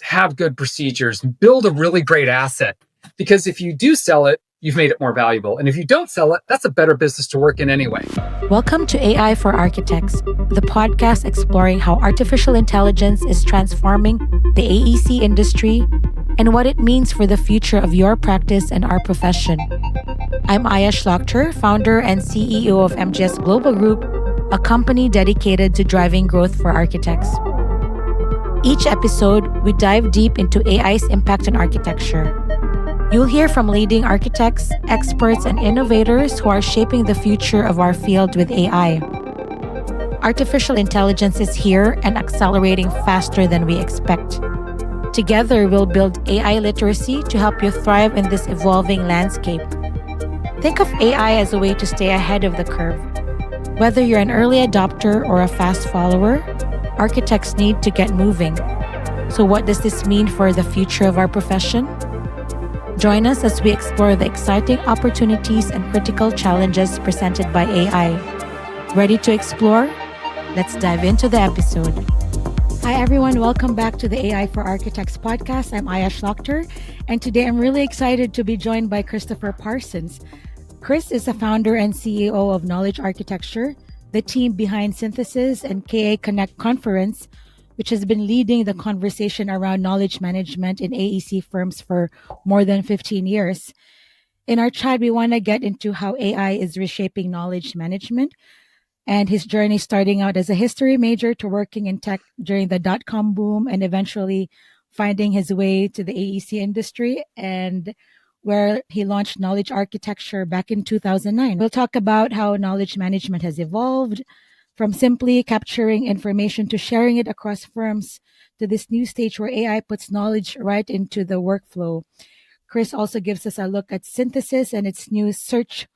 have good procedures, build a really great asset. Because if you do sell it, you've made it more valuable. And if you don't sell it, that's a better business to work in anyway. Welcome to AI for Architects, the podcast exploring how artificial intelligence is transforming the AEC industry and what it means for the future of your practice and our profession. I'm Shlachter, founder and CEO of MGS Global Group, a company dedicated to driving growth for architects. Each episode, we dive deep into AI's impact on architecture. You'll hear from leading architects, experts, and innovators who are shaping the future of our field with AI. Artificial intelligence is here and accelerating faster than we expect. Together, we'll build AI literacy to help you thrive in this evolving landscape. Think of AI as a way to stay ahead of the curve. Whether you're an early adopter or a fast follower, architects need to get moving. So what does this mean for the future of our profession? Join us as we explore the exciting opportunities and critical challenges presented by AI. Ready to explore? Let's dive into the episode. Hi everyone, welcome back to the AI for Architects podcast. I'm Shlachter, and today I'm really excited to be joined by Christopher Parsons. Chris is the founder and CEO of Knowledge Architecture, the team behind Synthesis and KA Connect Conference, which has been leading the conversation around knowledge management in AEC firms for more than 15 years. In our chat, we want to get into how AI is reshaping knowledge management and his journey starting out as a history major to working in tech during the dot-com boom and eventually finding his way to the AEC industry and where he launched Knowledge Architecture back in 2009. We'll talk about how knowledge management has evolved, from simply capturing information to sharing it across firms to this new stage where AI puts knowledge right into the workflow. Chris also gives us a look at Synthesis and its new search,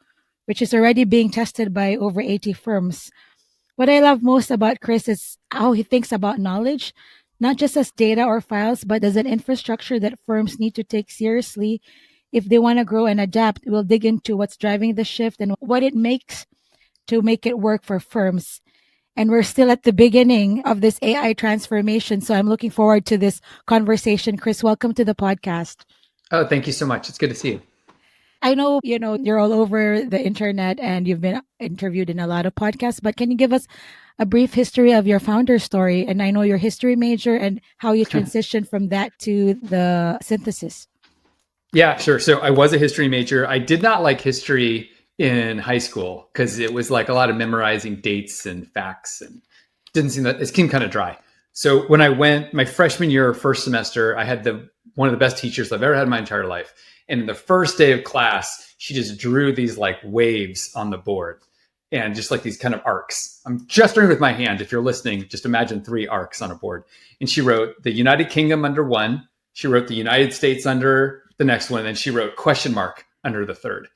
which is already being tested by over 80 firms. What I love most about Chris is how he thinks about knowledge, not just as data or files, but as an infrastructure that firms need to take seriously if they want to grow and adapt. We'll dig into what's driving the shift and what it makes to make it work for firms. And we're still at the beginning of this AI transformation. So I'm looking forward to this conversation. Chris, welcome to the podcast. Oh, thank you so much. It's good to see you. I know, you're all over the internet and you've been interviewed in a lot of podcasts, but can you give us a brief history of your founder story? And I know you're a history major and how you transitioned from that to the Synthesis. Yeah, sure. So I was a history major. I did not like history in high school because it was like a lot of memorizing dates and facts and it seemed kind of dry. So when I went my freshman year, first semester, I had one of the best teachers I've ever had in my entire life. And the first day of class, she just drew these like waves on the board and just like these kind of arcs. I'm gesturing with my hand. If you're listening, just imagine 3 arcs on a board. And she wrote the United Kingdom under one. She wrote the United States under the next one. And then she wrote question mark under the third.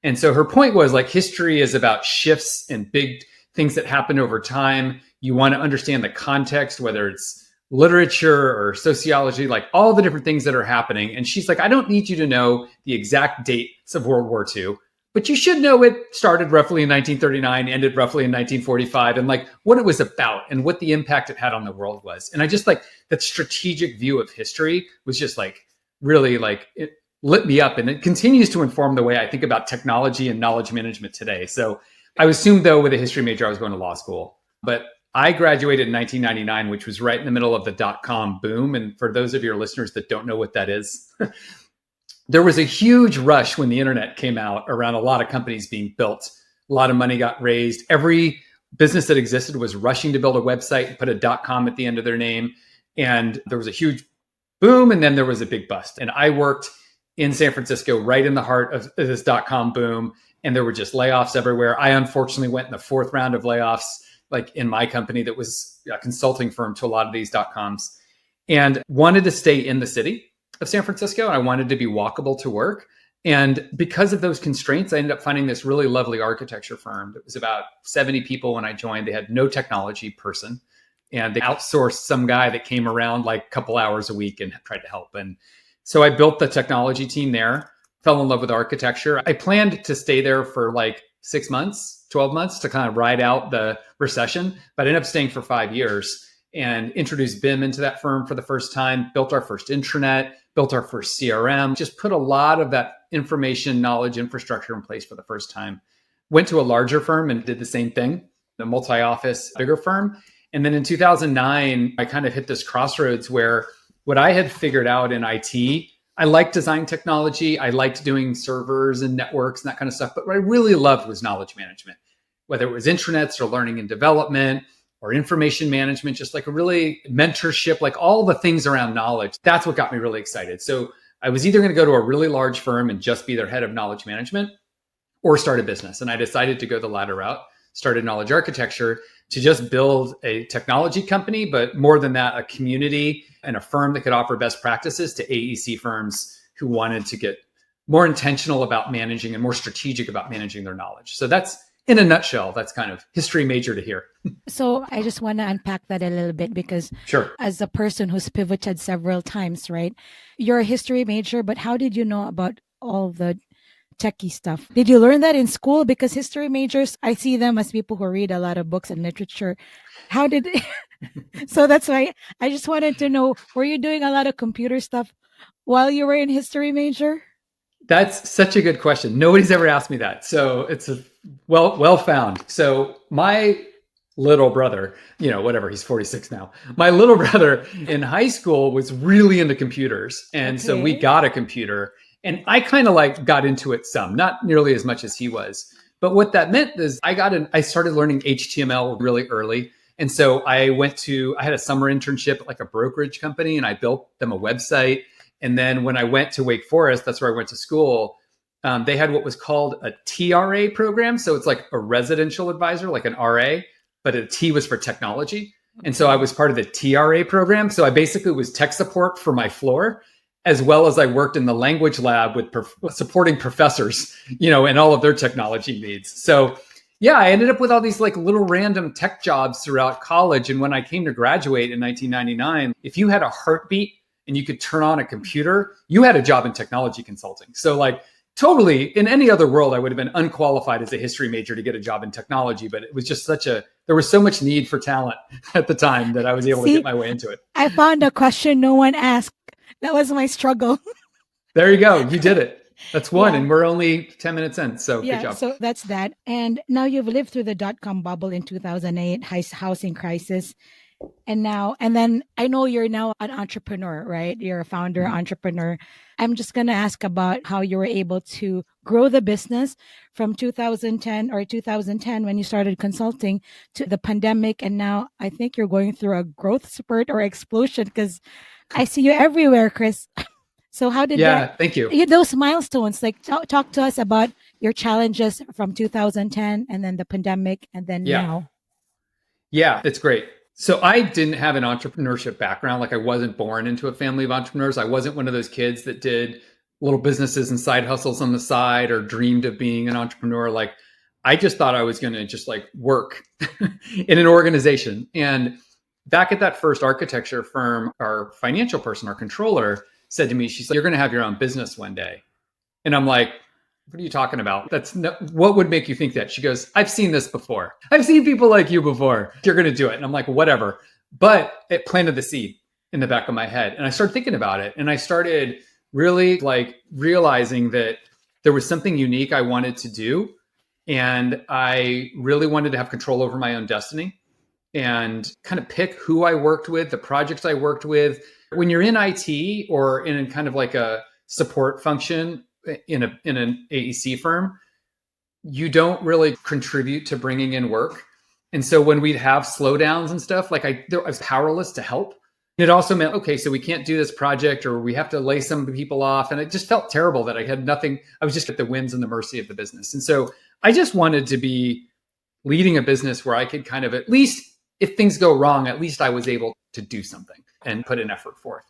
And so her point was like history is about shifts and big things that happen over time. You want to understand the context, whether it's literature or sociology, like all the different things that are happening. And she's like, I don't need you to know the exact dates of World War II, but you should know it started roughly in 1939, ended roughly in 1945, and like what it was about and what the impact it had on the world was. And I just like that strategic view of history was just like really like it lit me up, and it continues to inform the way I think about technology and knowledge management today. So I assumed though with a history major, I was going to law school, but I graduated in 1999, which was right in the middle of the dot-com boom. And for those of your listeners that don't know what that is, there was a huge rush when the internet came out around a lot of companies being built. A lot of money got raised. Every business that existed was rushing to build a website and put a .com at the end of their name. And there was a huge boom, and then there was a big bust. And I worked in San Francisco, right in the heart of this .com boom. And there were just layoffs everywhere. I unfortunately went in the 4th round of layoffs, like in my company that was a consulting firm to a lot of these .coms, and wanted to stay in the city of San Francisco. I wanted to be walkable to work. And because of those constraints, I ended up finding this really lovely architecture firm. It was about 70 people when I joined. They had no technology person, and they outsourced some guy that came around like a couple hours a week and tried to help. And so I built the technology team there, fell in love with architecture. I planned to stay there for like 6 months, 12 months to kind of ride out the recession, but I ended up staying for 5 years. and introduced BIM into that firm for the first time, built our first intranet, built our first CRM, just put a lot of that information knowledge infrastructure in place for the first time. Went to a larger firm and did the same thing, a multi-office, bigger firm. And then in 2009, I kind of hit this crossroads where what I had figured out in IT, I liked design technology. I liked doing servers and networks and that kind of stuff. But what I really loved was knowledge management, whether it was intranets or learning and development or information management, just like a really mentorship, like all the things around knowledge. That's what got me really excited. So I was either going to go to a really large firm and just be their head of knowledge management or start a business. And I decided to go the latter route, started Knowledge Architecture to just build a technology company, but more than that, a community and a firm that could offer best practices to AEC firms who wanted to get more intentional about managing and more strategic about managing their knowledge. So that's, in a nutshell, that's kind of history major to here. So I just want to unpack that a little bit because Sure. as a person who's pivoted several times, right? You're a history major, but how did you know about all the techie stuff? Did you learn that in school? Because history majors, I see them as people who read a lot of books and literature. How did so that's why I just wanted to know, were you doing a lot of computer stuff while you were in history major? That's such a good question. Nobody's ever asked me that. So it's a well found. So my little brother, whatever, he's 46 now. My little brother in high school was really into computers. And so we got a computer and I kind of got into it some, not nearly as much as he was. But what that meant is I started learning HTML really early. And so I had a summer internship at like a brokerage company and I built them a website. And then when I went to Wake Forest, that's where I went to school, they had what was called a TRA program. So it's like a residential advisor, like an RA, but a T was for technology. And so I was part of the TRA program. So I basically was tech support for my floor, as well as I worked in the language lab with supporting professors, and all of their technology needs. So yeah, I ended up with all these like little random tech jobs throughout college. And when I came to graduate in 1999, if you had a heartbeat and you could turn on a computer, you had a job in technology consulting. So like totally in any other world, I would have been unqualified as a history major to get a job in technology, but it was just there was so much need for talent at the time that I was able to get my way into it. I found a question no one asked. That was my struggle. There you go. You did it. That's one. Yeah. And we're only 10 minutes in. So good job. So that's that. And now you've lived through the dot-com bubble in 2008, housing crisis. And then I know you're now an entrepreneur, right? You're a founder, entrepreneur. I'm just going to ask about how you were able to grow the business from 2010 when you started consulting to the pandemic. And now I think you're going through a growth spurt or explosion because I see you everywhere, Chris. So how did thank you. Those milestones, like talk to us about your challenges from 2010 and then the pandemic and then now. Yeah, it's great. So I didn't have an entrepreneurship background. Like I wasn't born into a family of entrepreneurs. I wasn't one of those kids that did little businesses and side hustles on the side or dreamed of being an entrepreneur. Like I just thought I was going to just like work in an organization. And back at that first architecture firm, our financial person, our controller, said to me, she's like, "You're going to have your own business one day." And I'm like, "What are you talking about? What would make you think that?" She goes, "I've seen this before. I've seen people like you before. You're going to do it." And I'm like, "Whatever." But it planted the seed in the back of my head. And I started thinking about it. And I started really like realizing that there was something unique I wanted to do. And I really wanted to have control over my own destiny and kind of pick who I worked with, the projects I worked with. When you're in IT or in kind of like a support function in an AEC firm, you don't really contribute to bringing in work. And so when we'd have slowdowns and stuff, like I was powerless to help. It also meant, okay, so we can't do this project or we have to lay some people off. And it just felt terrible that I had nothing. I was just at the whims and the mercy of the business. And so I just wanted to be leading a business where I could kind of, at least if things go wrong, at least I was able to do something and put an effort forth.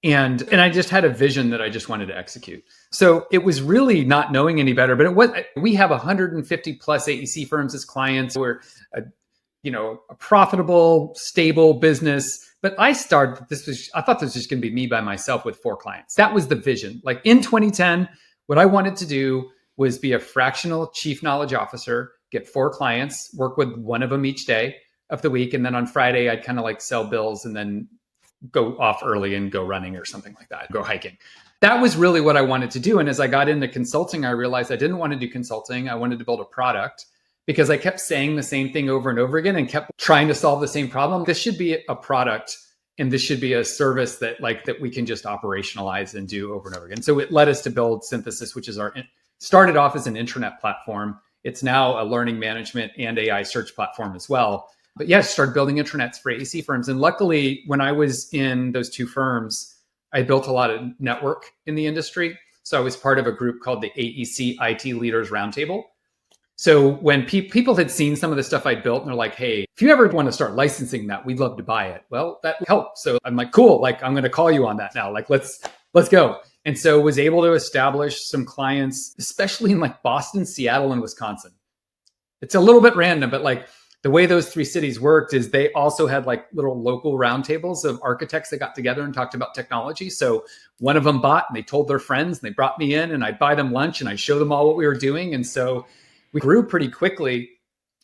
And I just had a vision that I just wanted to execute. So it was really not knowing any better, but we have 150 plus AEC firms as clients. We're a profitable, stable business. But I thought this was just going to be me by myself with 4 clients. That was the vision. Like in 2010, what I wanted to do was be a fractional chief knowledge officer, get 4 clients, work with one of them each day, of the week. And then on Friday, I'd kind of like sell bills and then go off early and go running or something like that, go hiking. That was really what I wanted to do. And as I got into consulting, I realized I didn't want to do consulting. I wanted to build a product because I kept saying the same thing over and over again and kept trying to solve the same problem. This should be a product and this should be a service that we can just operationalize and do over and over again. So it led us to build Synthesis, which is started off as an intranet platform. It's now a learning management and AI search platform as well. But yes, started building intranets for AEC firms. And luckily, when I was in those two firms, I built a lot of network in the industry. So I was part of a group called the AEC IT Leaders Roundtable. So when people had seen some of the stuff I built and they're like, hey, if you ever want to start licensing that, we'd love to buy it. Well, that helped. So I'm like, cool, like I'm going to call you on that now. Like, let's go. And so was able to establish some clients, especially in like Boston, Seattle, and Wisconsin. It's a little bit random, but like the way those three cities worked is they also had like little local roundtables of architects that got together and talked about technology. So one of them bought and they told their friends and they brought me in and I'd buy them lunch and I'd show them all what we were doing. And so we grew pretty quickly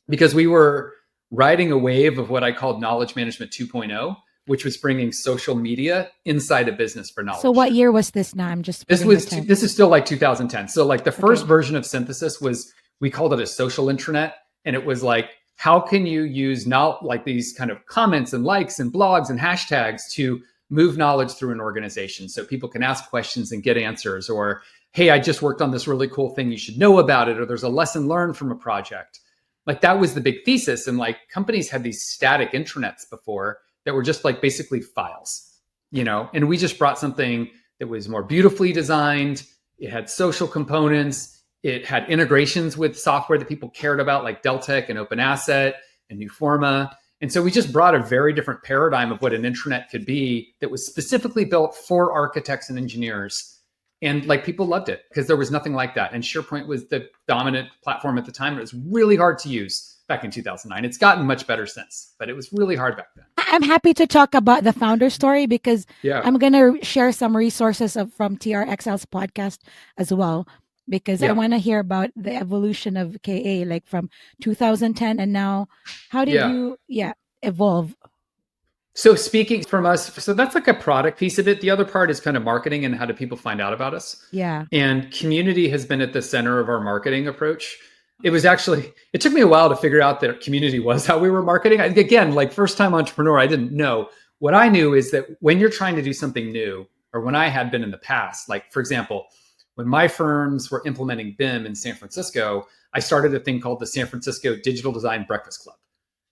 because we were riding a wave of what I called knowledge management 2.0, which was bringing social media inside a business for knowledge. So what year was this now? This is still like 2010. So like the first version of Synthesis was, we called it a social intranet. And it was like, how can you use like these kind of comments and likes and blogs and hashtags to move knowledge through an organization so people can ask questions and get answers, or, hey, I just worked on this really cool thing, you should know about it, or there's a lesson learned from a project. Like that was the big thesis. And like companies had these static intranets before that were just like basically files, and we just brought something that was more beautifully designed. It had social components. It had integrations with software that people cared about, like Deltek and Open Asset and Newforma. And so we just brought a very different paradigm of what an intranet could be that was specifically built for architects and engineers. And like people loved it because there was nothing like that. And SharePoint was the dominant platform at the time. It was really hard to use back in 2009. It's gotten much better since, but it was really hard back then. I'm happy to talk about the founder story because I'm going to share some resources from TRXL's podcast as well, because I want to hear about the evolution of KA, like from 2010 and now. How did you evolve? So speaking from us, so that's like a product piece of it. The other part is kind of marketing and how do people find out about us? Yeah. And community has been at the center of our marketing approach. It took me a while to figure out that community was how we were marketing. Again, like first time entrepreneur, I didn't know. What I knew is that when you're trying to do something new, or when I had been in the past, like for example, when my firms were implementing BIM in San Francisco, I started a thing called the San Francisco Digital Design Breakfast Club.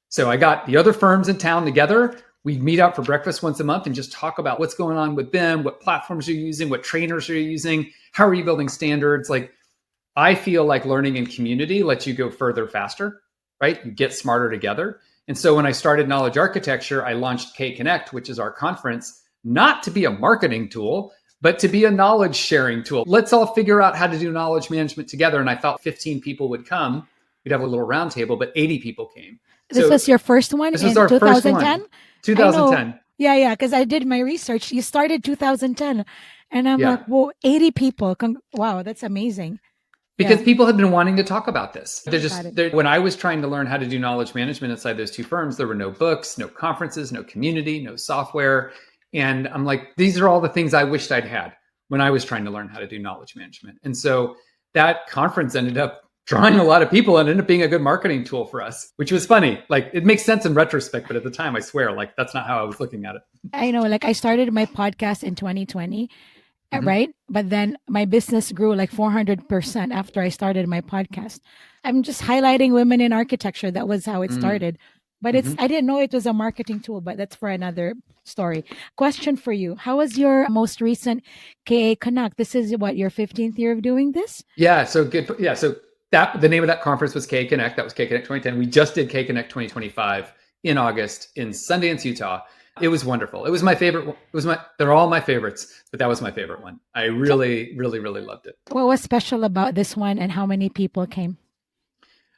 So I got the other firms in town together. We'd meet up for breakfast once a month and just talk about what's going on with BIM, what platforms you're using, what trainers are you using, how are you building standards? Like, I feel like learning in community lets you go further faster, right? You get smarter together. And so when I started Knowledge Architecture, I launched K Connect, which is our conference, not to be a marketing tool, but to be a knowledge sharing tool. Let's all figure out how to do knowledge management together. And I thought 15 people would come. We'd have a little round table, but 80 people came. This was your first one? This was our 2010? First one. 2010. Yeah, because I did my research. You started 2010. And I'm like, whoa, 80 people. Wow, that's amazing. Because people had been wanting to talk about this. When I was trying to learn how to do knowledge management inside those two firms, there were no books, no conferences, no community, no software. And I'm like, these are all the things I wished I'd had when I was trying to learn how to do knowledge management. And so that conference ended up drawing a lot of people and ended up being a good marketing tool for us, which was funny. Like it makes sense in retrospect, but at the time, I swear, like that's not how I was looking at it. I know, like I started my podcast in 2020, right? But then my business grew like 400% after I started my podcast. I'm just highlighting women in architecture. That was how it started. But I didn't know it was a marketing tool, but that's for another story. Question for you. How was your most recent KA Connect? This is what, your 15th year of doing this? Yeah. So good. Yeah. So the name of that conference was K Connect. That was K Connect 2010. We just did K Connect 2025 in August in Sundance, Utah. It was wonderful. It was my favorite. They're all my favorites, but that was my favorite one. I really, really, really loved it. What was special about this one and how many people came?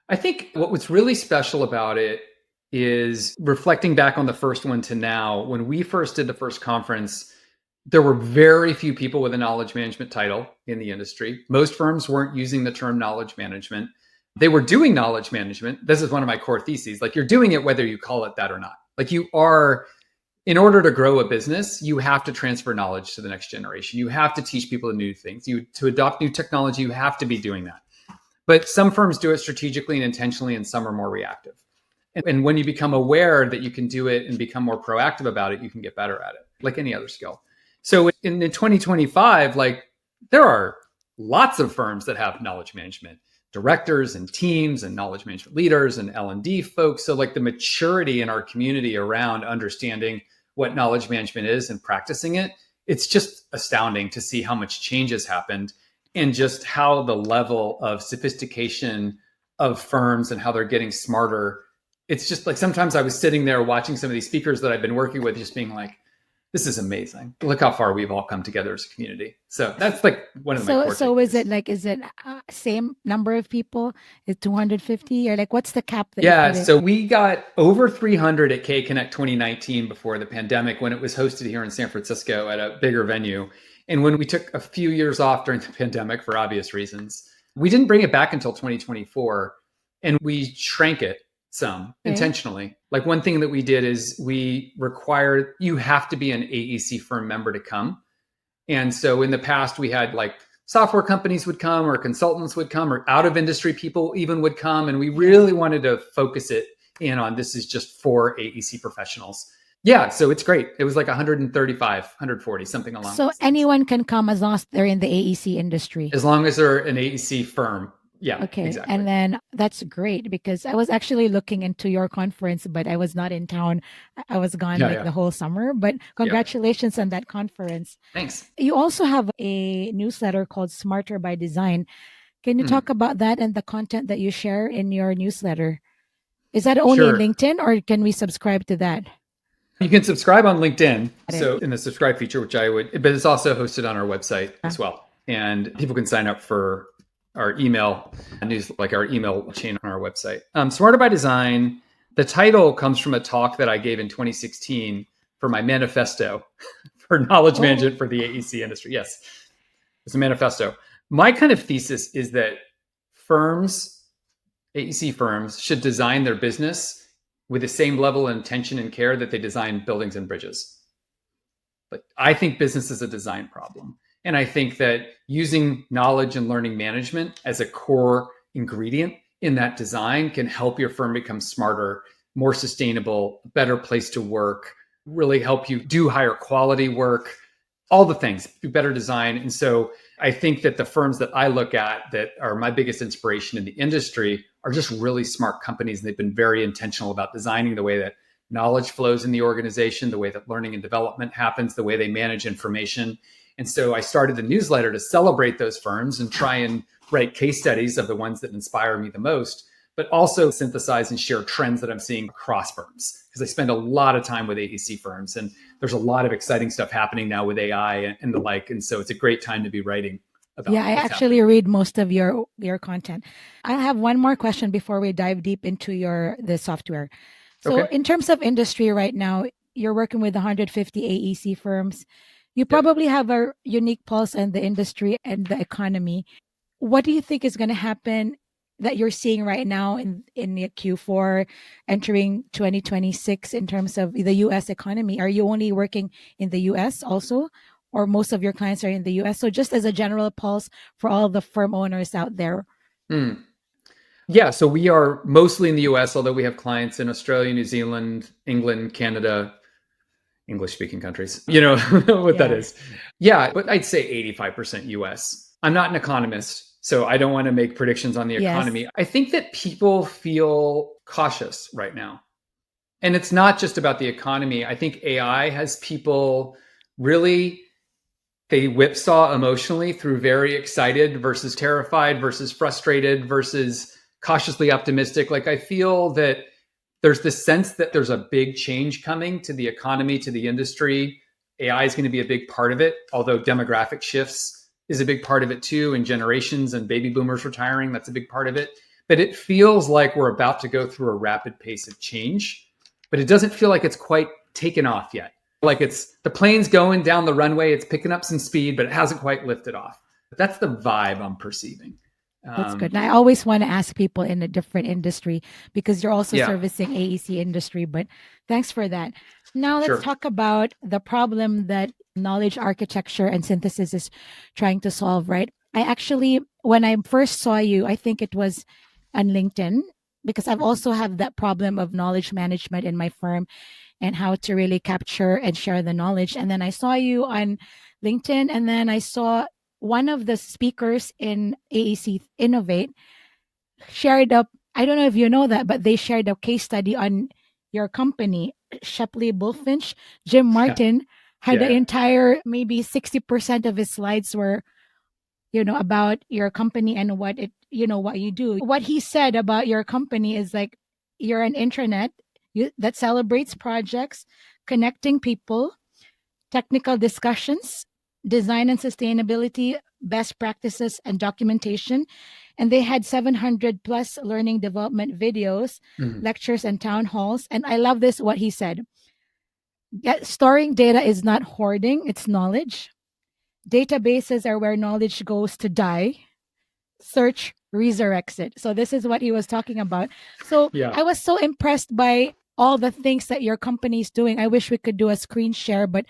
I think what was really special about it is reflecting back on the first one to now. When we first did the first conference, there were very few people with a knowledge management title in the industry. Most firms weren't using the term knowledge management. they were doing knowledge management. This is one of my core theses. Like, you're doing it whether you call it that or not. Like, you are, in order to grow a business, you have to transfer knowledge to the next generation. You have to teach people new things. To adopt new technology, you have to be doing that. But some firms do it strategically and intentionally, and some are more reactive. And when you become aware that you can do it and become more proactive about it, you can get better at it, like any other skill. So in 2025, like, there are lots of firms that have knowledge management directors and teams and knowledge management leaders and L&D folks. So like, the maturity in our community around understanding what knowledge management is and practicing it, it's just astounding to see how much change has happened, and just how the level of sophistication of firms and how they're getting smarter. It's just like, sometimes I was sitting there watching some of these speakers that I've been working with, just being like, this is amazing. Look how far we've all come together as a community. So that's like one of my core So takeaways. is it same number of people? Is 250, or like, what's the cap that Yeah, you put so we got over 300 at K Connect 2019 before the pandemic, when it was hosted here in San Francisco at a bigger venue. And when we took a few years off during the pandemic for obvious reasons, we didn't bring it back until 2024, and we shrank it some intentionally. Like, one thing that we did is we required, you have to be an AEC firm member to come. And so in the past, we had like software companies would come, or consultants would come, or out of industry people even would come. And we really wanted to focus it in on, this is just for AEC professionals. Yeah, so it's great. It was like 135, 140, something along. So anyone can come as long as they're in the AEC industry. As long as they're an AEC firm. Yeah, okay. Exactly. And then that's great, because I was actually looking into your conference, but I was not in town. I was gone the whole summer, but congratulations on that conference. Thanks. You also have a newsletter called Smarter by Design. Can you talk about that and the content that you share in your newsletter? Is that only in LinkedIn, or can we subscribe to that? You can subscribe on LinkedIn. So in the subscribe feature, which I would, but it's also hosted on our website as well. And people can sign up for our email news, like our email chain on our website. Smarter by Design, the title comes from a talk that I gave in 2016 for my manifesto for knowledge management for the AEC industry. Yes, it's a manifesto. My kind of thesis is that firms, AEC firms, should design their business with the same level of intention and care that they design buildings and bridges. But I think business is a design problem. And I think that using knowledge and learning management as a core ingredient in that design can help your firm become smarter, more sustainable, better place to work, really help you do higher quality work, all the things, do better design. And so I think that the firms that I look at that are my biggest inspiration in the industry are just really smart companies. And they've been very intentional about designing the way that knowledge flows in the organization, the way that learning and development happens, the way they manage information. And so I started the newsletter to celebrate those firms and try and write case studies of the ones that inspire me the most, but also synthesize and share trends that I'm seeing across firms, because I spend a lot of time with AEC firms, and there's a lot of exciting stuff happening now with AI and the like. And so it's a great time to be writing about I actually read most of your content. I have one more question before we dive deep into the software. So in terms of industry right now, you're working with 150 AEC firms. You probably have a unique pulse on the industry and the economy. What do you think is going to happen that you're seeing right now in the Q4 entering 2026 in terms of the US economy? Are you only working in the US also, or most of your clients are in the US? So just as a general pulse for all the firm owners out there. Yeah, so we are mostly in the US, although we have clients in Australia, New Zealand, England, Canada, English-speaking countries. You know what that is. Yeah, but I'd say 85% US. I'm not an economist, so I don't want to make predictions on the economy. I think that people feel cautious right now. And it's not just about the economy. I think AI has people really, they whipsaw emotionally through very excited versus terrified versus frustrated versus cautiously optimistic. Like, I feel that there's this sense that there's a big change coming to the economy, to the industry. AI is going to be a big part of it, although demographic shifts is a big part of it too, and generations and baby boomers retiring, that's a big part of it. But it feels like we're about to go through a rapid pace of change, but it doesn't feel like it's quite taken off yet. Like, it's the plane's going down the runway, it's picking up some speed, but it hasn't quite lifted off. That's the vibe I'm perceiving. That's good. And I always want to ask people in a different industry because you're also Yeah. servicing AEC industry, but thanks for that. Now let's Sure. talk about the problem that knowledge architecture and synthesis is trying to solve, right? I actually, when I first saw you, I think it was on LinkedIn because I've also have that problem of knowledge management in my firm and how to really capture and share the knowledge. And then I saw you on LinkedIn, and then I saw one of the speakers in AEC Innovate shared up. I don't know if you know that, but they shared a case study on your company, Shepley Bullfinch. Jim Martin had the entire, maybe 60% of his slides were, about your company and what what you do. What he said about your company is like, you're an intranet that celebrates projects, connecting people, technical discussions, design and sustainability, best practices, and documentation. And they had 700 plus learning development videos, lectures, and town halls. And I love this, what he said. Storing data is not hoarding, it's knowledge. Databases are where knowledge goes to die. Search resurrects it. So this is what he was talking about. So I was so impressed by all the things that your company is doing. I wish we could do a screen share, but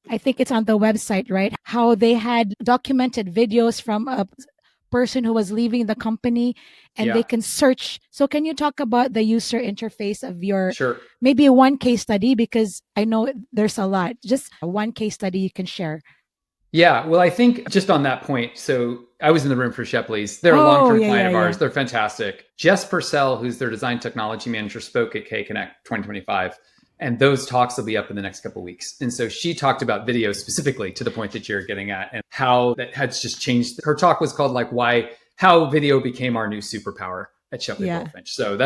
I think it's on the website, right? How they had documented videos from a person who was leaving the company and they can search. So can you talk about the user interface of your, maybe one case study? Because I know there's a lot, just one case study you can share. Yeah, well, I think just on that point, so I was in the room for Shepley's. They're a long-term client of ours. They're fantastic. Jess Purcell, who's their design technology manager, spoke at K-Connect 2025. And those talks will be up in the next couple of weeks. And so she talked about video specifically to the point that you're getting at and how that has just changed. Her talk was called how video became our new superpower at Shepley Bullfinch. So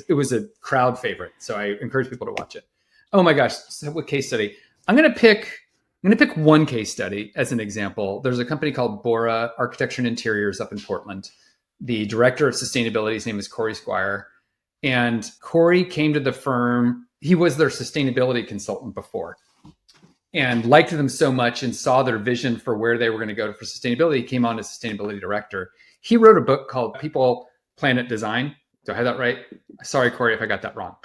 it was a crowd favorite. So I encourage people to watch it. Oh my gosh, so what case study? I'm going to pick one case study as an example. There's a company called Bora Architecture and Interiors up in Portland. The director of sustainability, his name is Corey Squire. And Corey came to the firm. He was their sustainability consultant before and liked them so much and saw their vision for where they were going to go for sustainability. He came on as sustainability director. He wrote a book called People, Planet, Design. Do I have that right? Sorry, Corey, if I got that wrong.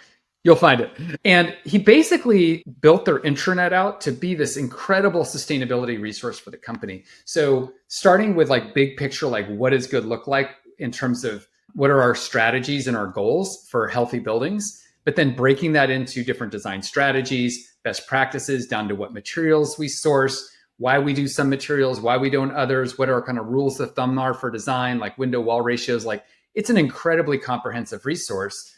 You'll find it. And he basically built their intranet out to be this incredible sustainability resource for the company. So starting with big picture, what does good look like in terms of what are our strategies and our goals for healthy buildings, but then breaking that into different design strategies, best practices down to what materials we source, why we do some materials, why we don't others, what our kind of rules of thumb are for design, like window wall ratios. It's an incredibly comprehensive resource.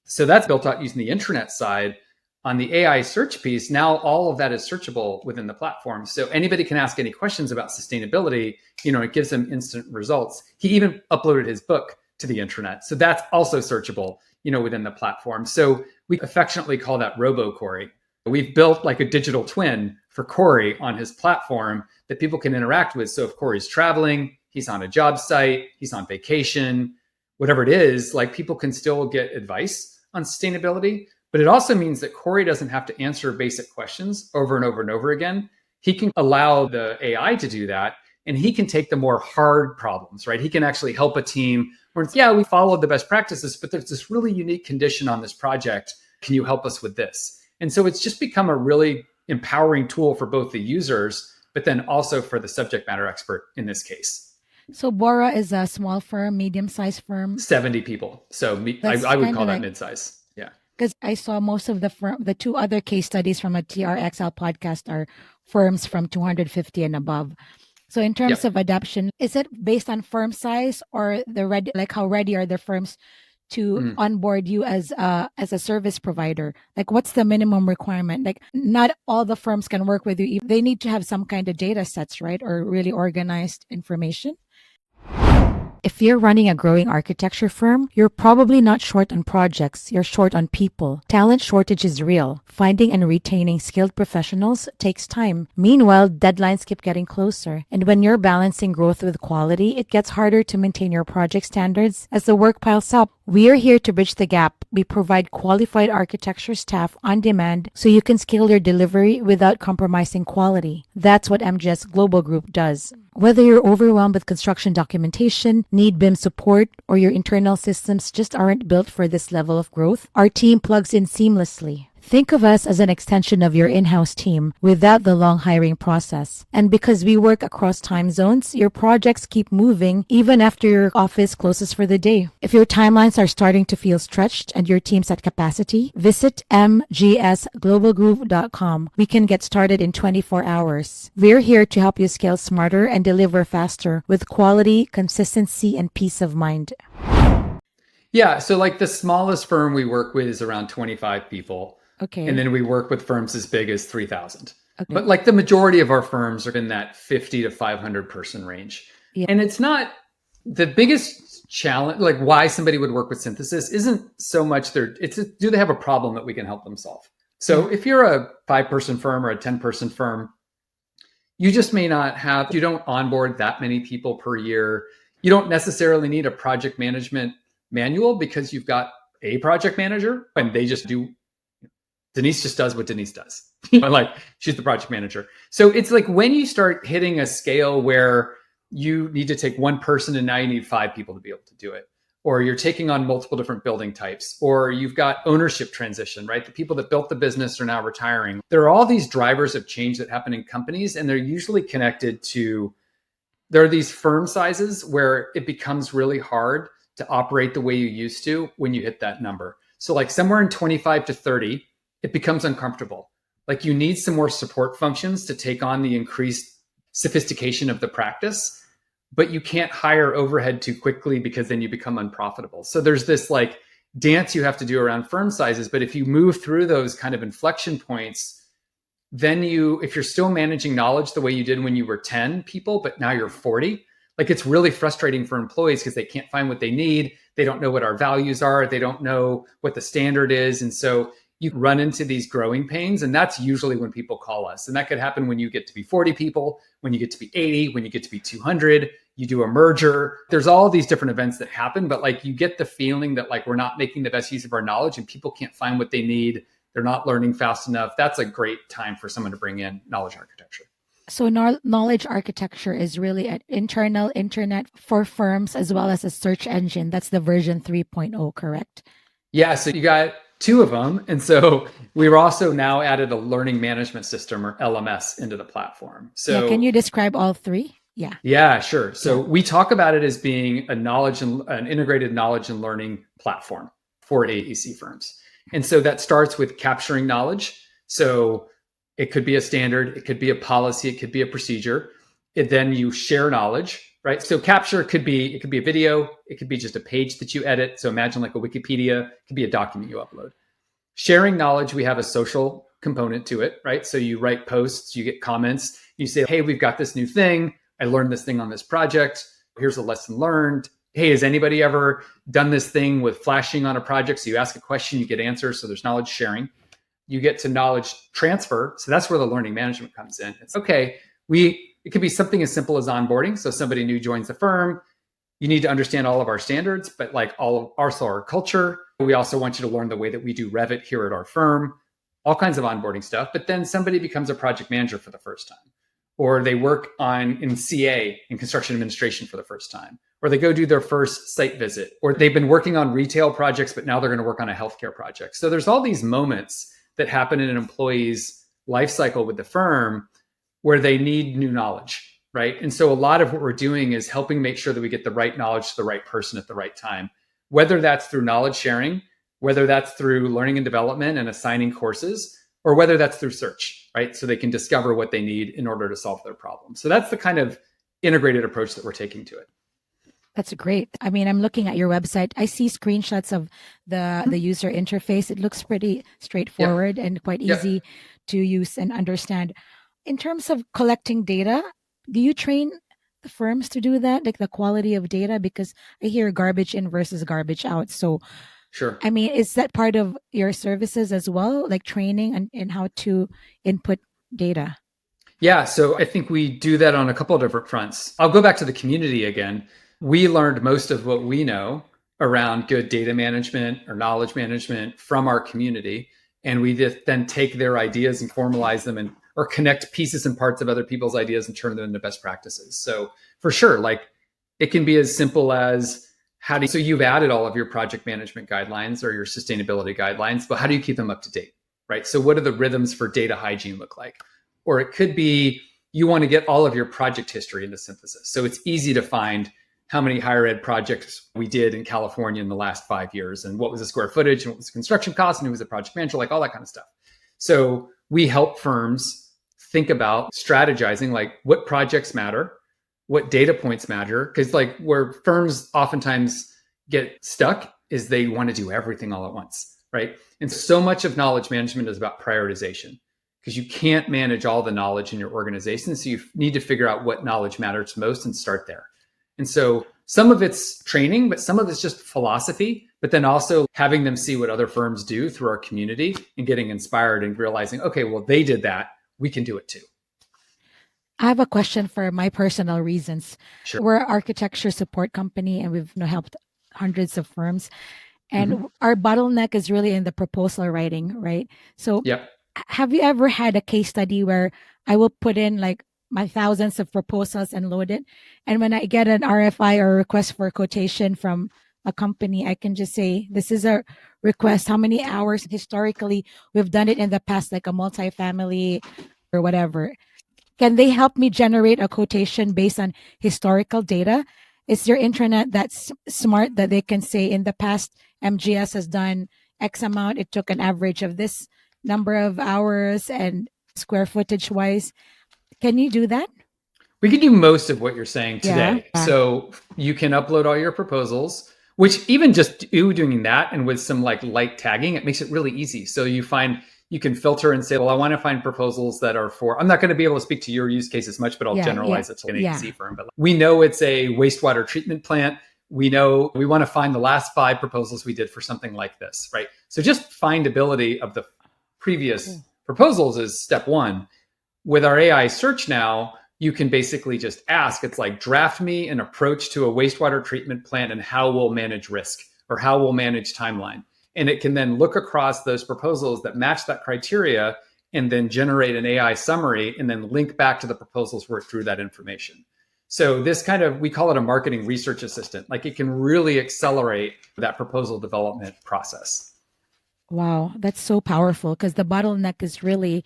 So that's built out using the intranet side. On the AI search piece, now all of that is searchable within the platform. So anybody can ask any questions about sustainability. It gives them instant results. He even uploaded his book to the intranet. So that's also searchable, within the platform. So we affectionately call that Robo Corey. We've built a digital twin for Corey on his platform that people can interact with. So if Corey's traveling, he's on a job site, he's on vacation, whatever it is, people can still get advice on sustainability. But it also means that Corey doesn't have to answer basic questions over and over and over again. He can allow the AI to do that, and he can take the more hard problems, right? He can actually help a team where it's, we followed the best practices, but there's this really unique condition on this project. Can you help us with this? And so it's just become a really empowering tool for both the users, but then also for the subject matter expert in this case. So Bora is a small firm, medium-sized firm? 70 people. So I would call that mid-size. Yeah. Because I saw most of the two other case studies from a TRXL podcast are firms from 250 and above. So in terms of adoption, is it based on firm size or how ready are the firms to onboard you as a service provider? What's the minimum requirement? Not all the firms can work with you. They need to have some kind of data sets, right? Or really organized information. If you're running a growing architecture firm, you're probably not short on projects, you're short on people. Talent shortage is real. Finding and retaining skilled professionals takes time. Meanwhile, deadlines keep getting closer. And when you're balancing growth with quality, it gets harder to maintain your project standards as the work piles up. We are here to bridge the gap. We provide qualified architecture staff on demand so you can scale your delivery without compromising quality. That's what MGS Global Group does. Whether you're overwhelmed with construction documentation, need BIM support, or your internal systems just aren't built for this level of growth, our team plugs in seamlessly. Think of us as an extension of your in-house team without the long hiring process. And because we work across time zones, your projects keep moving even after your office closes for the day. If your timelines are starting to feel stretched and your team's at capacity, visit mgsglobalgroup.com. We can get started in 24 hours. We're here to help you scale smarter and deliver faster with quality, consistency, and peace of mind. Yeah. So like the smallest firm we work with is around 25 people. Okay. And then we work with firms as big as 3,000. Okay. But like the majority of our firms are in that 50 to 500 person range. Yeah. And it's not the biggest challenge, like why somebody would work with synthesis isn't so much do they have a problem that we can help them solve? So if you're a 5-person firm or a 10-person firm, you just may not you don't onboard that many people per year. You don't necessarily need a project management manual because you've got a project manager and Denise just does what Denise does. Like she's the project manager. So it's like when you start hitting a scale where you need to take one person and now you need 5 people to be able to do it, or you're taking on multiple different building types, or you've got ownership transition, right? The people that built the business are now retiring. There are all these drivers of change that happen in companies, and they're usually connected to, there are these firm sizes where it becomes really hard to operate the way you used to when you hit that number. So like somewhere in 25 to 30, it becomes uncomfortable. Like you need some more support functions to take on the increased sophistication of the practice, but you can't hire overhead too quickly because then you become unprofitable. So there's this like dance you have to do around firm sizes. But if you move through those kind of inflection points, then if you're still managing knowledge the way you did when you were 10 people, but now you're 40, like it's really frustrating for employees because they can't find what they need. They don't know what our values are. They don't know what the standard is. And so you run into these growing pains, and that's usually when people call us. And that could happen when you get to be 40 people, when you get to be 80, when you get to be 200, you do a merger. There's all these different events that happen, but like you get the feeling that like we're not making the best use of our knowledge and people can't find what they need. They're not learning fast enough. That's a great time for someone to bring in knowledge architecture. So knowledge architecture is really an internal internet for firms as well as a search engine. That's the version 3.0, correct? Yeah, so you got 2 of them. And so we've also now added a learning management system or LMS into the platform. So yeah, can you describe all 3? Yeah, sure. So we talk about it as being an integrated knowledge and learning platform for AEC firms. And so that starts with capturing knowledge. So it could be a standard, it could be a policy, it could be a procedure. Then you share knowledge, right? So capture it could be a video, it could be just a page that you edit. So imagine like a Wikipedia, it could be a document you upload. Sharing knowledge, we have a social component to it, right? So you write posts, you get comments, you say, hey, we've got this new thing. I learned this thing on this project. Here's a lesson learned. Hey, has anybody ever done this thing with flashing on a project? So you ask a question, you get answers. So there's knowledge sharing. You get to knowledge transfer. So that's where the learning management comes in. It's okay. It could be something as simple as onboarding. So somebody new joins the firm. You need to understand all of our standards, but like also our culture. We also want you to learn the way that we do Revit here at our firm, all kinds of onboarding stuff. But then somebody becomes a project manager for the first time, or they work in CA, in construction administration for the first time, or they go do their first site visit, or they've been working on retail projects, but now they're going to work on a healthcare project. So there's all these moments that happen in an employee's life cycle with the firm where they need new knowledge, right? And so a lot of what we're doing is helping make sure that we get the right knowledge to the right person at the right time, whether that's through knowledge sharing, whether that's through learning and development and assigning courses, or whether that's through search, right? So they can discover what they need in order to solve their problem. So that's the kind of integrated approach that we're taking to it. That's great. I mean, I'm looking at your website. I see screenshots of the user interface. It looks pretty straightforward and quite easy to use and understand. In terms of collecting data, do you train the firms to do that, like the quality of data? Because I hear garbage in versus garbage out. So, sure. I mean, is that part of your services as well, like training and how to input data? Yeah, so I think we do that on a couple of different fronts. I'll go back to the community again. We learned most of what we know around good data management or knowledge management from our community. And we just then take their ideas and formalize them and or connect pieces and parts of other people's ideas and turn them into best practices. So for sure, like it can be as simple as so you've added all of your project management guidelines or your sustainability guidelines, but how do you keep them up to date, right? So what do the rhythms for data hygiene look like? Or it could be you want to get all of your project history into synthesis. So it's easy to find how many higher ed projects we did in California in the last 5 years, and what was the square footage, and what was the construction cost, and who was the project manager, like all that kind of stuff. So we help firms think about strategizing, like what projects matter, what data points matter, because like where firms oftentimes get stuck is they want to do everything all at once, right? And so much of knowledge management is about prioritization, because you can't manage all the knowledge in your organization. So you need to figure out what knowledge matters most and start there. And so some of it's training, but some of it's just philosophy, but then also having them see what other firms do through our community and getting inspired and realizing, okay, well, they did that. We can do it too. I have a question for my personal reasons. Sure. We're an architecture support company and we've helped hundreds of firms. And our bottleneck is really in the proposal writing, right? So have you ever had a case study where I will put in like my thousands of proposals and load it, and when I get an RFI or request for quotation from a company, I can just say, this is a request, how many hours historically we've done it in the past, like a multifamily or whatever. Can they help me generate a quotation based on historical data? Is your intranet that's smart that they can say in the past, MGS has done X amount, it took an average of this number of hours and square footage wise? Can you do that? We can do most of what you're saying today. Yeah. So you can upload all your proposals, which even just doing that and with some like light tagging, it makes it really easy. So you can filter and say, well, I want to find proposals that are for, I'm not going to be able to speak to your use case as much, but I'll generalize it to an AEC firm. But we know it's a wastewater treatment plant. We know we want to find the last 5 proposals we did for something like this, right? So just findability of the previous proposals is step one. With our AI search now, you can basically just ask, it's like, draft me an approach to a wastewater treatment plant and how we'll manage risk or how we'll manage timeline. And it can then look across those proposals that match that criteria and then generate an AI summary and then link back to the proposals where it drew that information. So this we call it a marketing research assistant. Like it can really accelerate that proposal development process. Wow, that's so powerful, because the bottleneck is really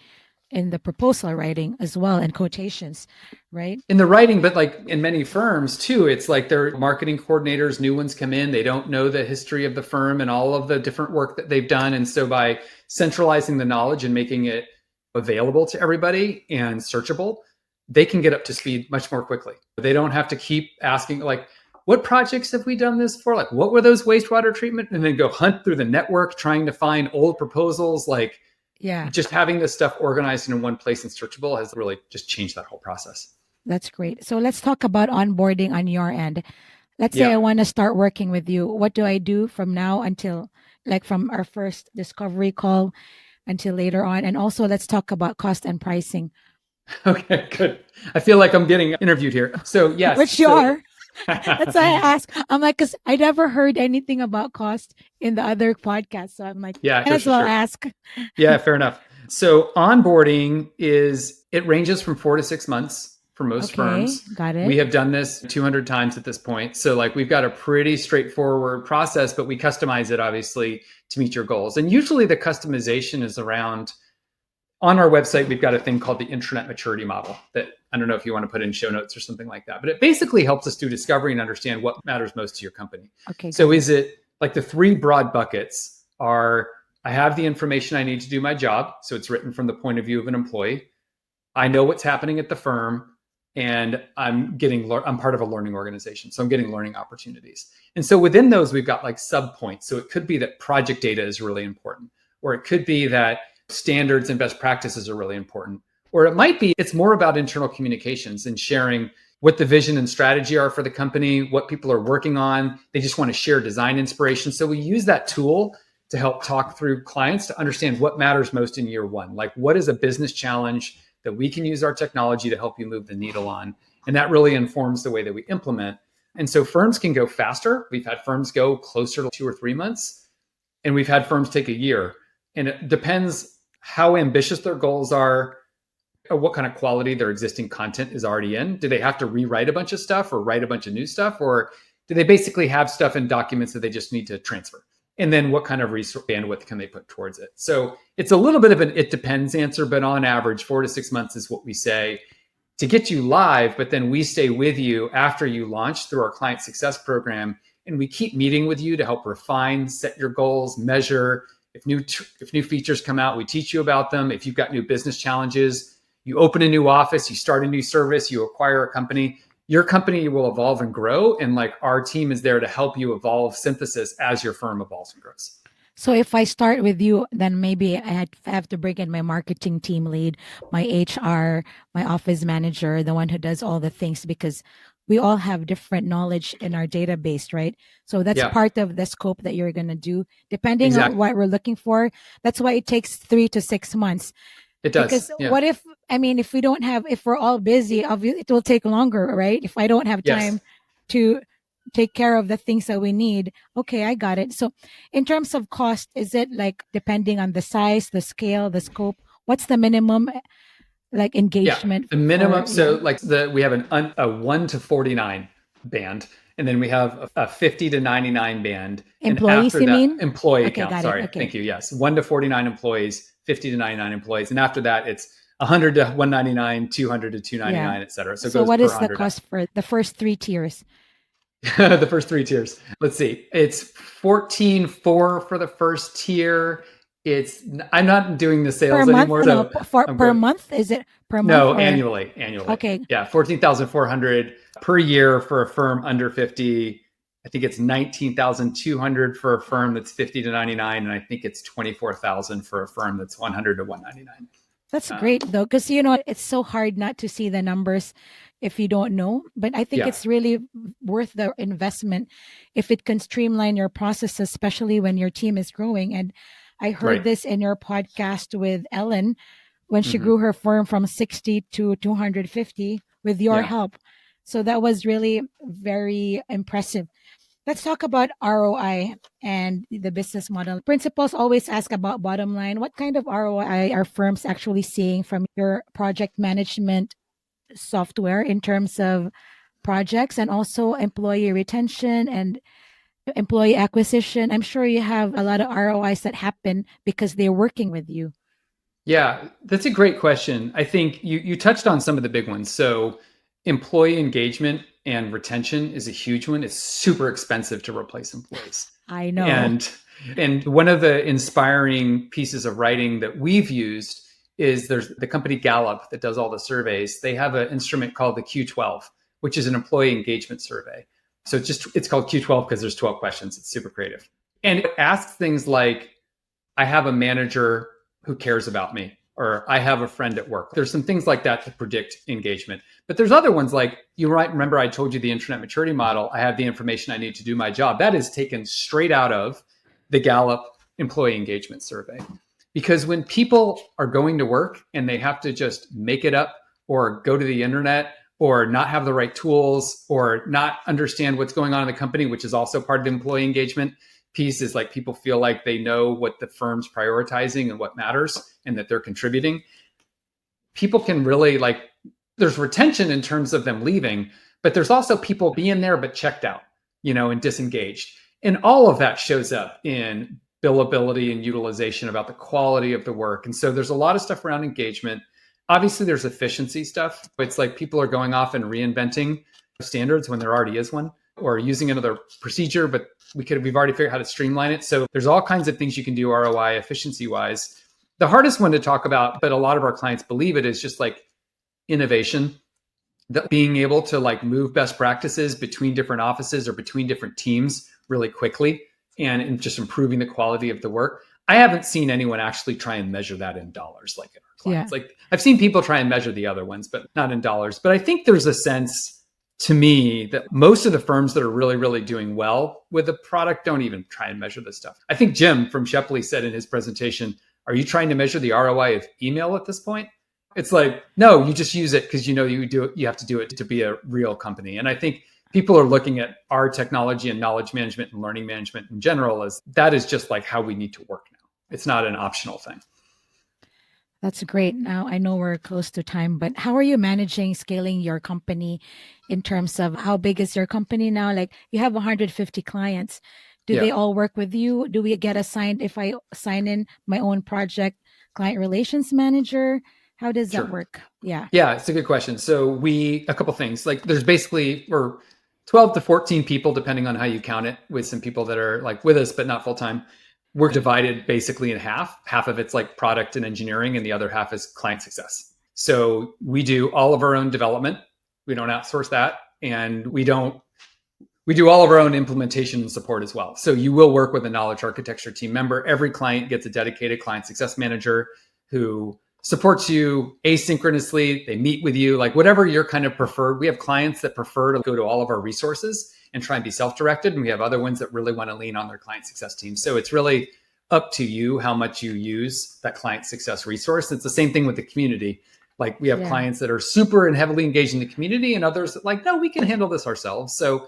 in the proposal writing as well and quotations, right? In the writing, but like in many firms too, it's like their marketing coordinators, new ones come in, they don't know the history of the firm and all of the different work that they've done. And so by centralizing the knowledge and making it available to everybody and searchable, they can get up to speed much more quickly. They don't have to keep asking like, what projects have we done this for? Like, what were those wastewater treatment? And then go hunt through the network, trying to find old proposals. Like, just having this stuff organized in one place and searchable has really just changed that whole process. That's great. So let's talk about onboarding on your end. Let's say I want to start working with you. What do I do from now until, like, from our first discovery call until later on? And also let's talk about cost and pricing. Okay, good. I feel like I'm getting interviewed here. So yes. Which you are. That's why I ask. I'm like, because I never heard anything about cost in the other podcast. So I'm like, ask. Yeah, fair enough. So onboarding it ranges from 4 to 6 months for most firms. Got it. We have done this 200 times at this point. So like we've got a pretty straightforward process, but we customize it obviously to meet your goals. And usually the customization is around, on our website, we've got a thing called the intranet maturity model that I don't know if you want to put in show notes or something like that, but it basically helps us do discovery and understand what matters most to your company. Okay. So is it like the 3 broad buckets are, I have the information I need to do my job. So it's written from the point of view of an employee. I know what's happening at the firm and I'm part of a learning organization. So I'm getting learning opportunities. And so within those, we've got like sub points. So it could be that project data is really important, or it could be that standards and best practices are really important. Or it might be, it's more about internal communications and sharing what the vision and strategy are for the company, what people are working on. They just want to share design inspiration. So we use that tool to help talk through clients to understand what matters most in year one. Like, what is a business challenge that we can use our technology to help you move the needle on? And that really informs the way that we implement. And so firms can go faster. We've had firms go closer to 2 or 3 months, and we've had firms take a year. And it depends how ambitious their goals are. what kind of quality their existing content is already in. Do they have to rewrite a bunch of stuff or write a bunch of new stuff? Or do they basically have stuff in documents that they just need to transfer? And then what kind of resource bandwidth can they put towards it? So it's a little bit of an it depends answer, but on average, 4 to 6 months is what we say to get you live. But then we stay with you after you launch through our client success program. And we keep meeting with you to help refine, set your goals, measure. If new features come out, we teach you about them. If you've got new business challenges, you open a new office, you start a new service, you acquire a company, your company will evolve and grow. And like our team is there to help you evolve synthesis as your firm evolves and grows. So if I start with you, then maybe I have to bring in my marketing team lead, my HR, my office manager, the one who does all the things, because we all have different knowledge in our database, right? So that's part of the scope that you're going to do, depending on what we're looking for. That's why it takes 3 to 6 months. It does. Because what if, if we don't have, if we're all busy, obviously it will take longer, right? If I don't have time to take care of the things that we need. Okay, I got it. So in terms of cost, is it like depending on the size, the scale, the scope? What's the minimum like engagement? The minimum. We have a 1 to 49 band. And then we have a 50 to 99 band. Employees, you mean? Employee count. Sorry. Okay. Thank you. Yes. 1 to 49 employees, 50 to 99 employees. And after that, it's 100 to 199, 200 to 299, et cetera. So what is the cost for the first 3 tiers? The first 3 tiers. Let's see. It's $14,400 for the first tier. I'm not doing the sales anymore. No, per month? Is it per month? No, annually. Okay. Yeah, $14,400 per year for a firm under 50. I think it's $19,200 for a firm that's 50 to 99, and I think it's $24,000 for a firm that's 100 to 199. That's great though, because it's so hard not to see the numbers if you don't know. But I think it's really worth the investment if it can streamline your process, especially when your team is growing. And I heard this in your podcast with Ellen when she grew her firm from 60 to 250 with your help. So that was really very impressive. Let's talk about ROI and the business model. Principals always ask about bottom line. What kind of ROI are firms actually seeing from your project management software in terms of projects and also employee retention and employee acquisition? I'm sure you have a lot of ROIs that happen because they're working with you. Yeah, that's a great question. I think you touched on some of the big ones. So employee engagement and retention is a huge one. It's super expensive to replace employees. I know. And one of the inspiring pieces of writing that we've used is there's the company Gallup that does all the surveys. They have an instrument called the Q12, which is an employee engagement survey. So it's called Q12 because there's 12 questions. It's super creative. And it asks things like, I have a manager who cares about me, or I have a friend at work. There's some things like that to predict engagement. But there's other ones like, you might remember I told you the internet maturity model. I have the information I need to do my job. That is taken straight out of the Gallup employee engagement survey. Because when people are going to work and they have to just make it up or go to the internet or not have the right tools or not understand what's going on in the company, which is also part of the employee engagement piece, is like people feel like they know what the firm's prioritizing and what matters and that they're contributing. People can really there's retention in terms of them leaving, but there's also people being there but checked out, and disengaged. And all of that shows up in billability and utilization about the quality of the work. And so there's a lot of stuff around engagement. Obviously, there's efficiency stuff. It's like people are going off and reinventing standards when there already is one, or using another procedure, but we've already figured out how to streamline it. So there's all kinds of things you can do ROI efficiency wise. The hardest one to talk about, but a lot of our clients believe it, is just like innovation, that being able to move best practices between different offices or between different teams really quickly and just improving the quality of the work. I haven't seen anyone actually try and measure that in dollars like in our clients. Yeah. I've seen people try and measure the other ones, but not in dollars. But I think there's a sense to me that most of the firms that are really, really doing well with the product don't even try and measure this stuff. I think Jim from Shepley said in his presentation, are you trying to measure the ROI of email at this point? It's like, no, you just use it because you have to do it to be a real company. And I think people are looking at our technology and knowledge management and learning management in general as that is just how we need to work now. It's not an optional thing. That's great. Now I know we're close to time, but how are you managing scaling your company in terms of how big is your company now? Like you have 150 clients. Do they Yeah, all work with you? Do we get assigned if I sign in my own project, client relations manager? How does that sure. work? Yeah. Yeah, it's a good question. So a couple things. Like there's basically we're 12 to 14 people, depending on how you count it, with some people that are like with us, but not full time. We're divided basically in half. Half of it's like product and engineering, and the other half is client success. So we do all of our own development. We don't outsource that. And we do all of our own implementation and support as well. So you will work with a knowledge architecture team member. Every client gets a dedicated client success manager who supports you asynchronously. They meet with you, like whatever your kind of preferred. We have clients that prefer to go to all of our resources and try and be self-directed. And we have other ones that really want to lean on their client success team. So it's really up to you how much you use that client success resource. It's the same thing with the community. Like we have clients that are super and heavily engaged in the community and others that like, no, we can handle this ourselves. So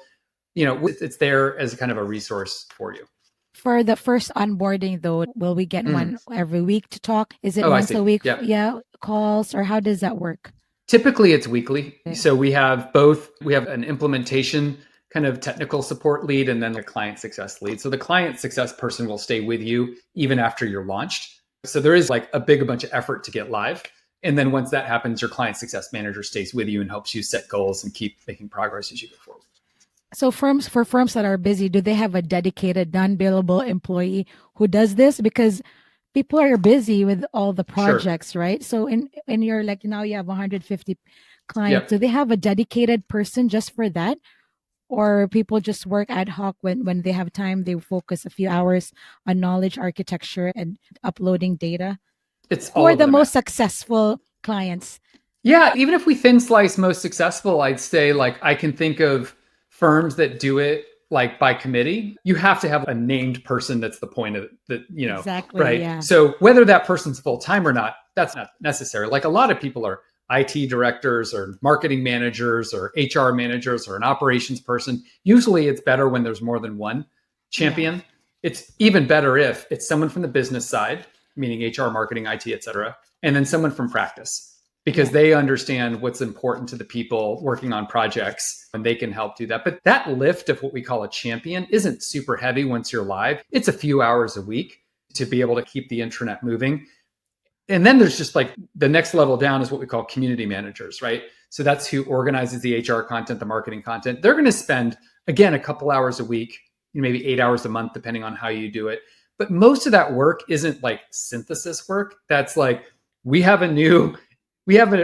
it's there as a kind of a resource for you. For the first onboarding, though, will we get one every week to talk? Is it Oh, I once see. a week? Yeah. Yeah, calls, or how does that work? Typically, it's weekly. So we have both. We have an implementation kind of technical support lead and then the client success lead. So the client success person will stay with you even after you're launched. So there is like a bunch of effort to get live. And then once that happens, your client success manager stays with you and helps you set goals and keep making progress as you go forward. So for firms that are busy, do they have a dedicated non-billable employee who does this? Because people are busy with all the projects, right? So in your like now you have 150 clients. Do they have a dedicated person just for that? Or people just work ad hoc when they have time, they focus a few hours on knowledge architecture and uploading data? It's Who all are over the the most map. successful clients? Yeah, even if we thin slice most successful, I'd say like I can think of firms that do it like by committee. You have to have a named person that's the point of that, Exactly. right? Yeah. So whether that person's full time or not, that's not necessary. Like a lot of people are IT directors or marketing managers or HR managers or an operations person. Usually it's better when there's more than one champion. Yeah. It's even better if it's someone from the business side, meaning HR, marketing, IT, et cetera, and then someone from practice because they understand what's important to the people working on projects and they can help do that. But that lift of what we call a champion isn't super heavy once you're live. It's a few hours a week to be able to keep the intranet moving. And then there's just like the next level down is what we call community managers, right? So that's who organizes the HR content, the marketing content. They're going to spend, again, a couple hours a week, maybe 8 hours a month, depending on how you do it. But most of that work isn't like synthesis work. That's like, we have an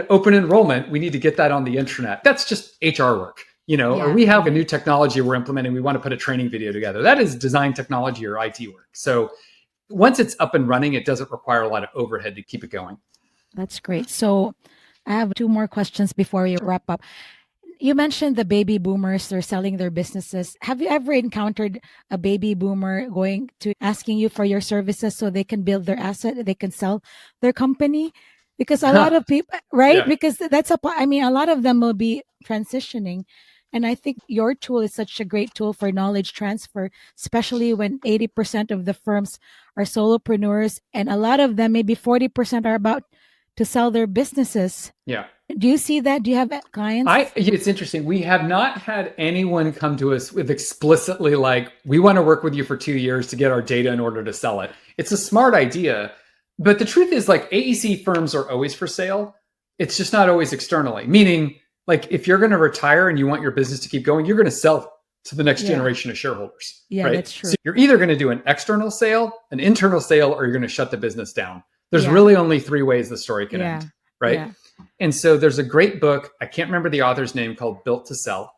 open enrollment. We need to get that on the intranet. That's just HR work, or we have a new technology we're implementing. We want to put a training video together. That is design technology or IT work. So once it's up and running, it doesn't require a lot of overhead to keep it going. That's great. So I have two more questions before we wrap up. You mentioned the baby boomers, they're selling their businesses. Have you ever encountered a baby boomer going to asking you for your services so they can build their asset, they can sell their company? Because a lot of people, right? Yeah. Because a lot of them will be transitioning. And I think your tool is such a great tool for knowledge transfer, especially when 80% of the firms are solopreneurs and a lot of them, maybe 40% are about to sell their businesses. Yeah. Do you see that? Do you have clients? It's interesting. We have not had anyone come to us with explicitly like, we want to work with you for 2 years to get our data in order to sell it. It's a smart idea. But the truth is like AEC firms are always for sale. It's just not always externally, meaning like if you're going to retire and you want your business to keep going, you're going to sell to the next generation of shareholders. Yeah, right? That's true. So you're either going to do an external sale, an internal sale, or you're going to shut the business down. There's really only 3 ways the story can end, right? Yeah. And so there's a great book, I can't remember the author's name, called Built to Sell.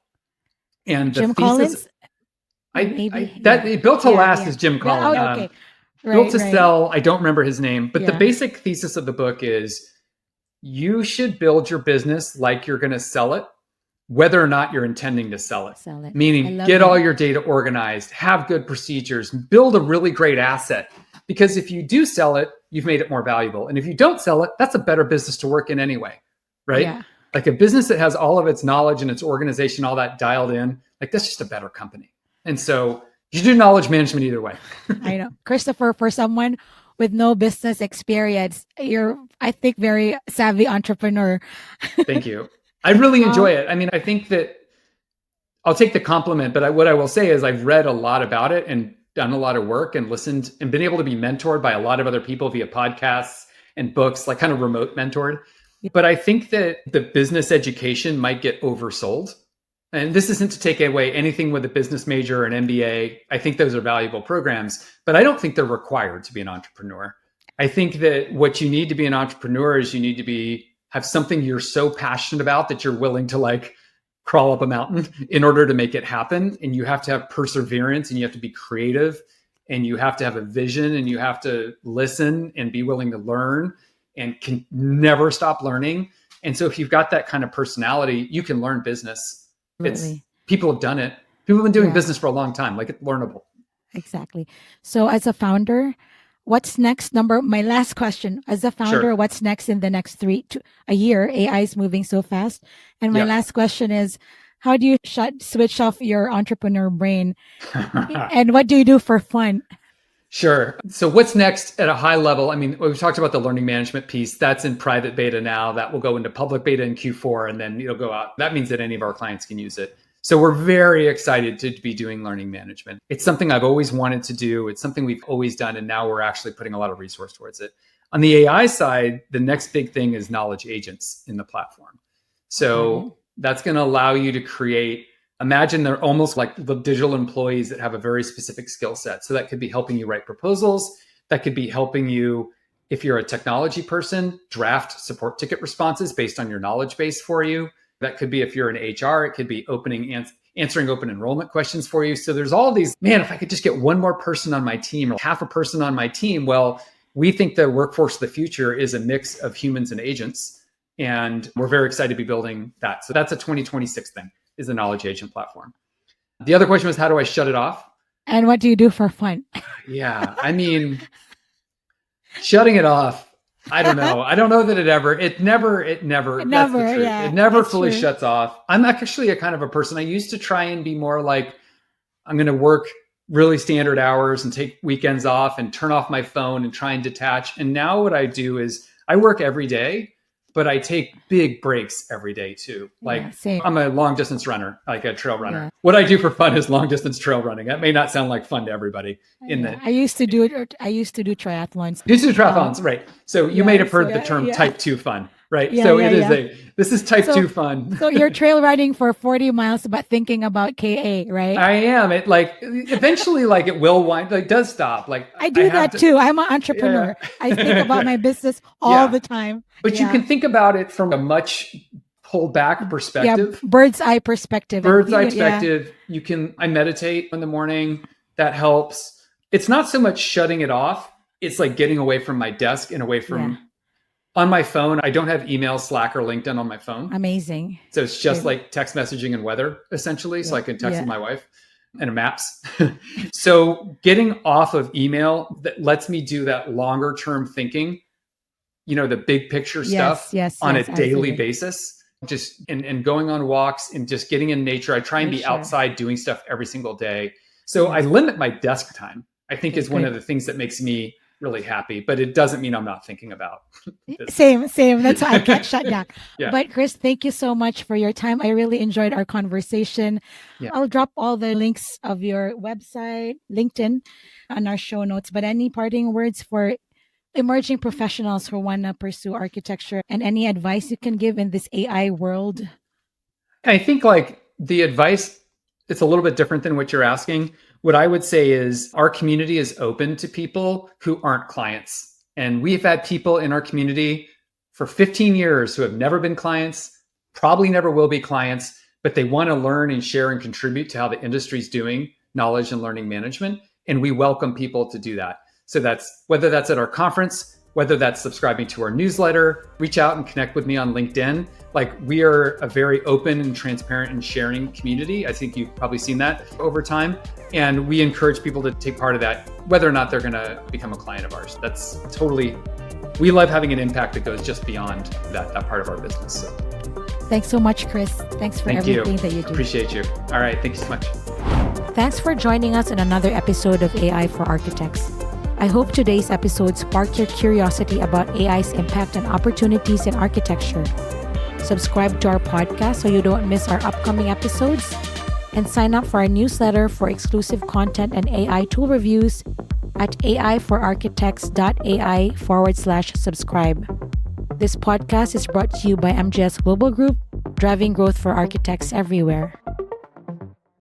And the Jim thesis, Collins? Built to Last is Jim Collins. Okay. Built to Sell, I don't remember his name, but the basic thesis of the book is you should build your business like you're going to sell it, whether or not you're intending to sell it. Meaning get all your data organized, have good procedures, build a really great asset. Because if you do sell it, you've made it more valuable. And if you don't sell it, that's a better business to work in anyway, right? Yeah. Like a business that has all of its knowledge and its organization, all that dialed in, like that's just a better company. And so you do knowledge management either way. I know. Christopher, for someone with no business experience. You're, I think, very savvy entrepreneur. Thank you. I really enjoy it. I mean, I think that I'll take the compliment, but what I will say is I've read a lot about it and done a lot of work and listened and been able to be mentored by a lot of other people via podcasts and books, like kind of remote mentored. But I think that the business education might get oversold. And this isn't to take away anything with a business major or an MBA. I think those are valuable programs, but I don't think they're required to be an entrepreneur. I think that what you need to be an entrepreneur is you need to have something you're so passionate about that you're willing to like crawl up a mountain in order to make it happen. And you have to have perseverance and you have to be creative and you have to have a vision and you have to listen and be willing to learn and can never stop learning. And so if you've got that kind of personality, you can learn business. People have done it. People have been doing business for a long time. Like, it's learnable. Exactly. So as a founder, what's next? My last question. As a founder, what's next in the next a year? AI is moving so fast. And my last question is, how do you switch off your entrepreneur brain? And what do you do for fun? Sure. So what's next at a high level? I mean, we've talked about the learning management piece. That's in private beta now. That will go into public beta in Q4, and then it'll go out. That means that any of our clients can use it. So we're very excited to be doing learning management. It's something I've always wanted to do. It's something we've always done, and now we're actually putting a lot of resource towards it. On the AI side, the next big thing is knowledge agents in the platform. So that's going to allow you to create, imagine they're almost like the digital employees that have a very specific skill set. So that could be helping you write proposals. That could be helping you, if you're a technology person, draft support ticket responses based on your knowledge base for you. That could be if you're in HR, it could be answering open enrollment questions for you. So there's all these, man, if I could just get one more person on my team or half a person on my team, well, we think the workforce of the future is a mix of humans and agents. And we're very excited to be building that. So that's a 2026 thing, is the knowledge agent platform. The other question was, how do I shut it off? And what do you do for fun? Yeah, I mean, shutting it off, I don't know. I don't know that it never, that's the truth. It never fully shuts off. I'm actually a kind of a person, I used to try and be more like, I'm going to work really standard hours and take weekends off and turn off my phone and try and detach. And now what I do is I work every day, but I take big breaks every day too. Like, I'm a long distance runner, like a trail runner. Yeah. What I do for fun is long distance trail running. That may not sound like fun to everybody. I used to do it. I used to do triathlons. You used to do triathlons, right? So you may have heard the term type 2 fun, right? So this is type 2 fun. So you're trail riding for 40 miles, but thinking about KA, right? I am. It like eventually, like it will wind, like does stop. Like I do that too. I'm an entrepreneur. Yeah. I think about my business all the time. But you can think about it from a much pulled back perspective. Yeah, bird's eye perspective. I meditate in the morning. That helps. It's not so much shutting it off. It's like getting away from my desk and away from on my phone. I don't have email, Slack, or LinkedIn on my phone. Amazing. So it's just like text messaging and weather, essentially. So I can text with my wife and maps. So getting off of email, that lets me do that longer term thinking, the big picture stuff on a daily basis, just and going on walks and just getting in nature. I try and be outside doing stuff every single day. So I limit my desk time, I think is one of the things that makes me really happy, but it doesn't mean I'm not thinking about this. Same. That's why I can't shut down. But Chris, thank you so much for your time. I really enjoyed our conversation. I'll drop all the links of your website, LinkedIn on our show notes, but any parting words for emerging professionals who want to pursue architecture and any advice you can give in this AI world? I think like the advice, it's a little bit different than what you're asking. What I would say is our community is open to people who aren't clients. And we've had people in our community for 15 years who have never been clients, probably never will be clients, but they want to learn and share and contribute to how the industry's doing knowledge and learning management. And we welcome people to do that. So that's whether that's at our conference, whether that's subscribing to our newsletter, reach out and connect with me on LinkedIn. Like, we are a very open and transparent and sharing community. I think you've probably seen that over time. And we encourage people to take part of that, whether or not they're going to become a client of ours. That's totally, we love having an impact that goes just beyond that part of our business. So. Thanks so much, Chris. Thanks for everything that you do. Appreciate you. All right. Thank you so much. Thanks for joining us in another episode of AI for Architects, I hope today's episode sparked your curiosity about AI's impact and opportunities in architecture. Subscribe to our podcast so you don't miss our upcoming episodes, and sign up for our newsletter for exclusive content and AI tool reviews at aiforarchitects.ai/subscribe. This podcast is brought to you by MGS Global Group, driving growth for architects everywhere.